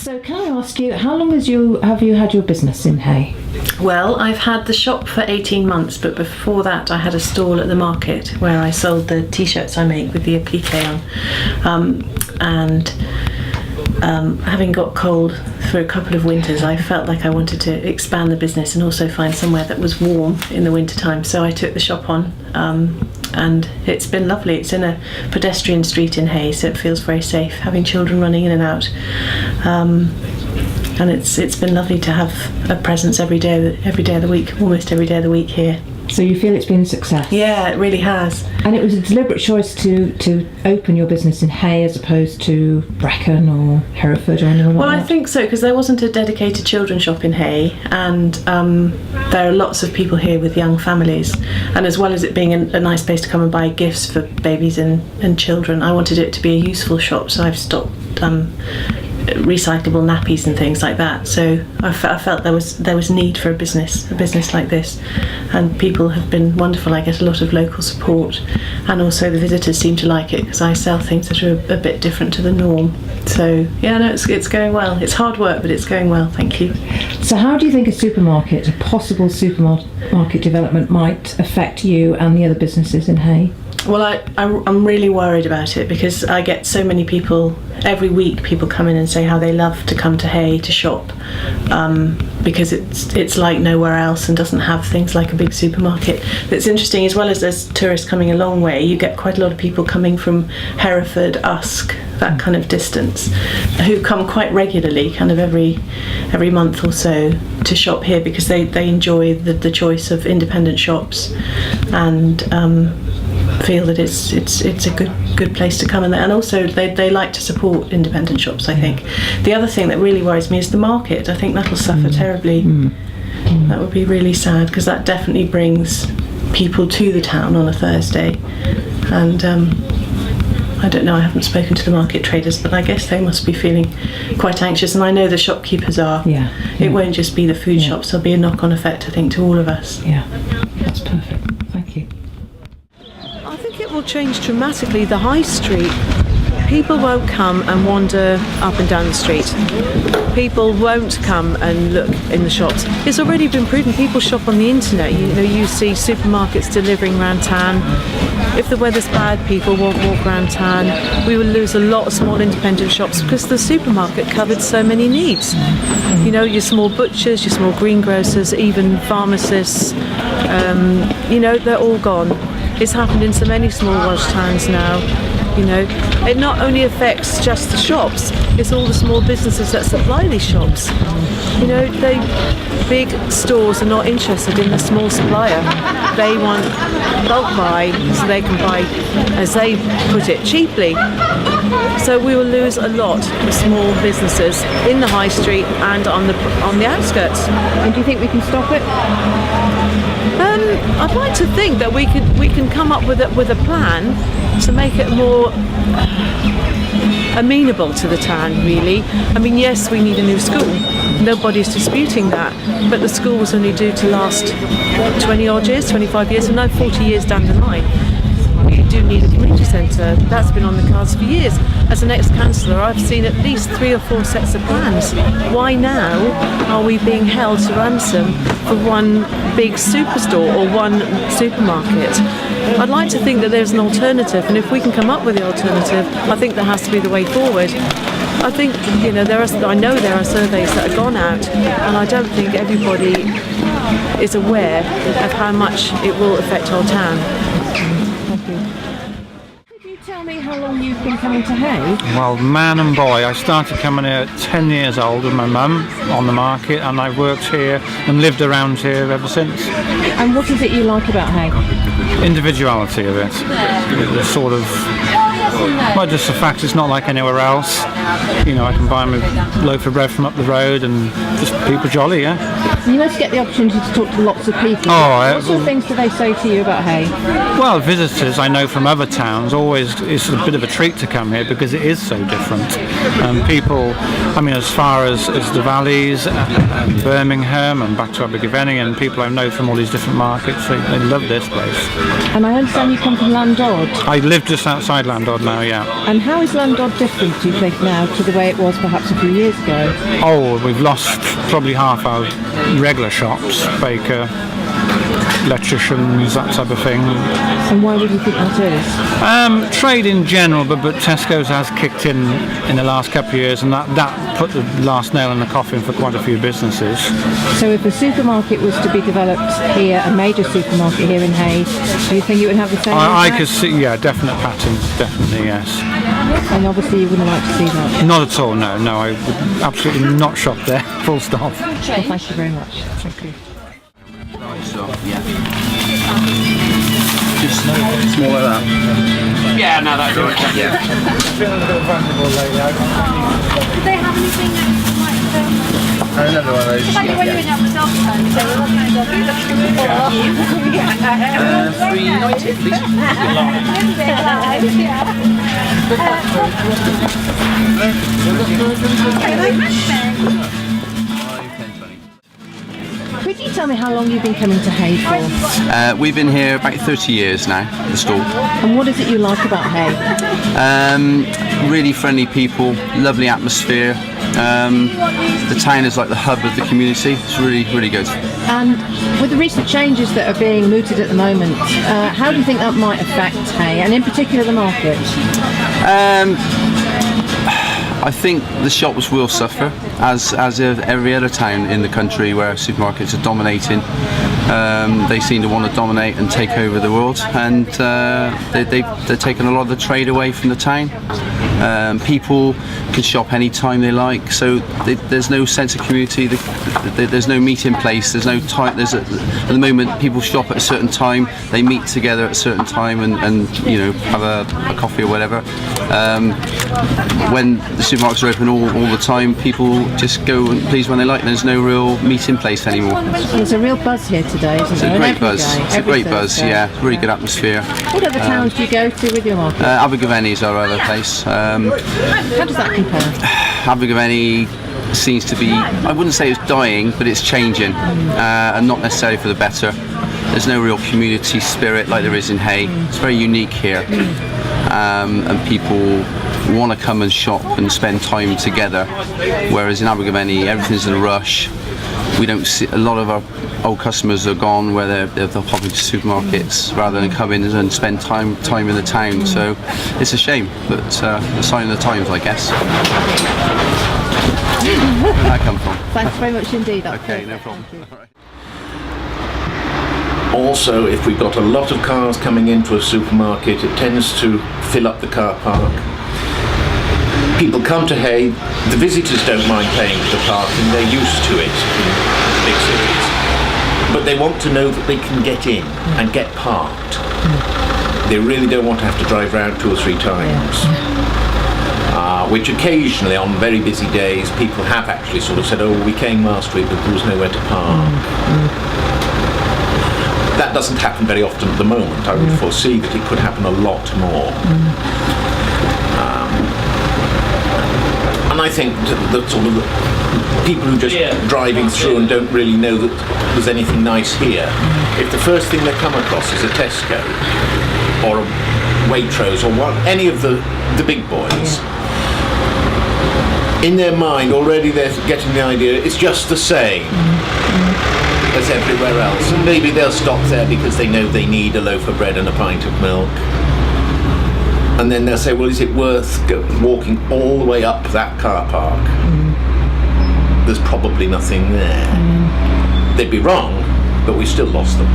So can I ask you, how long have you had your business in Hay? Well, I've had the shop for 18 months, but before that I had a stall at the market where I sold the t-shirts I make with the applique on. Having got cold for a couple of winters, I felt like I wanted to expand the business and also find somewhere that was warm in the wintertime. So I took the shop on, and it's been lovely. It's in a pedestrian street in Hay, so it feels very safe, having children running in and out. And it's been lovely to have a presence every day of the week, almost every day of the week here. So you feel it's been a success? Yeah, it really has. And it was a deliberate choice to open your business in Hay as opposed to Brecon or Hereford or anyone like that? Well, I think so, because there wasn't a dedicated children's shop in Hay, and there are lots of people here with young families. And as well as it being a nice place to come and buy gifts for babies and children, I wanted it to be a useful shop, so I've stopped recyclable nappies and things like that. So I felt there was need for a business like this, and people have been wonderful. I get a lot of local support, and also the visitors seem to like it because I sell things that are a bit different to the norm. So yeah, no, it's going well. It's hard work, but it's going well. Thank you. So how do you think a possible supermarket development might affect you and the other businesses in Hay? Well, I'm really worried about it because I get so many people every week. People come in and say how they love to come to Hay to shop because it's like nowhere else and doesn't have things like a big supermarket. That's interesting. As well as there's tourists coming a long way, you get quite a lot of people coming from Hereford, Usk, that kind of distance, who come quite regularly, kind of every month or so, to shop here because they enjoy the choice of independent shops and feel that it's a good place to come, and also they like to support independent shops. I think the other thing that really worries me is the market. I think that'll suffer terribly. That would be really sad because that definitely brings people to the town on a Thursday, and I don't know, I haven't spoken to the market traders, but I guess they must be feeling quite anxious, and I know the shopkeepers are. It won't just be the food shops, there'll be a knock-on effect, I think, to all of us. Yeah, that's perfect. Thank you. I think it will change dramatically the high street. People won't come and wander up and down the street. People won't come and look in the shops. It's already been proven. People shop on the internet. You see supermarkets delivering around town. If the weather's bad, people won't walk around town. We will lose a lot of small independent shops because the supermarket covered so many needs. Your small butchers, your small greengrocers, even pharmacists, they're all gone. It's happened in so many small Welsh towns now. It not only affects just the shops, it's all the small businesses that supply these shops. Big stores are not interested in the small supplier. They want bulk buy so they can buy, as they put it, cheaply. So we will lose a lot of small businesses in the high street and on the outskirts. And do you think we can stop it? I'd like to think that we can come up with a plan to make it more amenable to the town, really. I mean, yes, we need a new school. Nobody's disputing that. But the school was only due to last 20 odd years, 25 years, and now 40 years down the line. We do need a community centre. That's been on the cards for years. As an ex-councillor, I've seen at least 3 or 4 sets of plans. Why now are we being held to ransom for one big superstore or one supermarket? I'd like to think that there's an alternative, and if we can come up with the alternative, I think that has to be the way forward. I think, I know there are surveys that have gone out, and I don't think everybody is aware of how much it will affect our town. Could you tell me how long you've been coming to Hay? Well, man and boy, I started coming here at 10 years old with my mum on the market, and I've worked here and lived around here ever since. And what is it you like about Hay? Individuality of it. The sort of, well, just the fact it's not like anywhere else. I can buy me a loaf of bread from up the road and just people jolly, yeah. You must get the opportunity to talk to lots of people. What sort of things do they say to you about Hay? Well, visitors I know from other towns always, it's a bit of a treat to come here because it is so different. And people, as far as the valleys and Birmingham and back to Abergavenny, and people I know from all these different markets, they love this place. And I understand you come from Landod. I live just outside Landod now, yeah. And how is London different, do you think, now to the way it was perhaps a few years ago? Oh, we've lost probably half our regular shops, baker, electricians, that type of thing. And why would you think that is? Trade in general, but Tesco's has kicked in the last couple of years, and that put the last nail in the coffin for quite a few businesses. So if a supermarket was to be developed here, a major supermarket here in Hay, do you think it would have the same I impact? could see, yeah, definite patterns, definitely, yes. And obviously you wouldn't like to see that. Not at all, no, I would absolutely not shop there, full stop. Well, thank you very much. Thank you. So, yeah. Just small like that. Yeah, no, that'd do it. Yeah. Feeling a bit vulnerable lately. Do they have anything that might Another one of those. when you went up the dog stand, so we're looking at dog, you're looking for you. $3.90 please. Could you tell me how long you've been coming to Hay for? We've been here about 30 years now, the store. And what is it you like about Hay? Really friendly people, lovely atmosphere. The town is like the hub of the community. It's really, really good. And with the recent changes that are being mooted at the moment, how do you think that might affect Hay, and in particular the market? I think the shops will suffer, as every other town in the country where supermarkets are dominating. They seem to want to dominate and take over the world, and they're taking a lot of the trade away from the town. People can shop any time they like, so there's no sense of community. There's no meeting place. There's no time. At the moment, people shop at a certain time. They meet together at a certain time and you know, have a coffee or whatever. When the supermarkets are open all the time, people just go and please when they like. There's no real meeting place anymore. There's a real buzz here today, isn't It's there? a And great every buzz. day, It's a every great buzz. Thursday. Yeah, really good atmosphere. What other towns do you go to with your market? Abergavenny is our other place. How does that compare? Abergavenny seems to be, I wouldn't say it's dying, but it's changing, and not necessarily for the better. There's no real community spirit like there is in Hay. It's very unique here, and people want to come and shop and spend time together, whereas in Abergavenny everything's in a rush. We don't see, a lot of our old customers are gone where they're hopping to supermarkets rather than come in and spend time in the town, so it's a shame, but a sign of the times, I guess. Where did that come from? Thanks very much indeed. That's Okay, no perfect. problem. Thank you. Also, if we've got a lot of cars coming into a supermarket, it tends to fill up the car park. People come to Hay, the visitors don't mind paying for the parking, they're used to it in big cities. But they want to know that they can get in and get parked. They really don't want to have to drive around 2 or 3 times. Which occasionally, on very busy days, people have actually sort of said, oh, we came last week but there was nowhere to park. That doesn't happen very often at the moment. I would foresee that it could happen a lot more. And I think that sort of the people who just driving through and don't really know that there's anything nice here, if the first thing they come across is a Tesco or a Waitrose or any of the big boys, in their mind already they're getting the idea it's just the same as everywhere else, and maybe they'll stop there because they know they need a loaf of bread and a pint of milk, and then they'll say, well, is it worth walking all the way up that car park? There's probably nothing there. They'd be wrong, but we still lost them.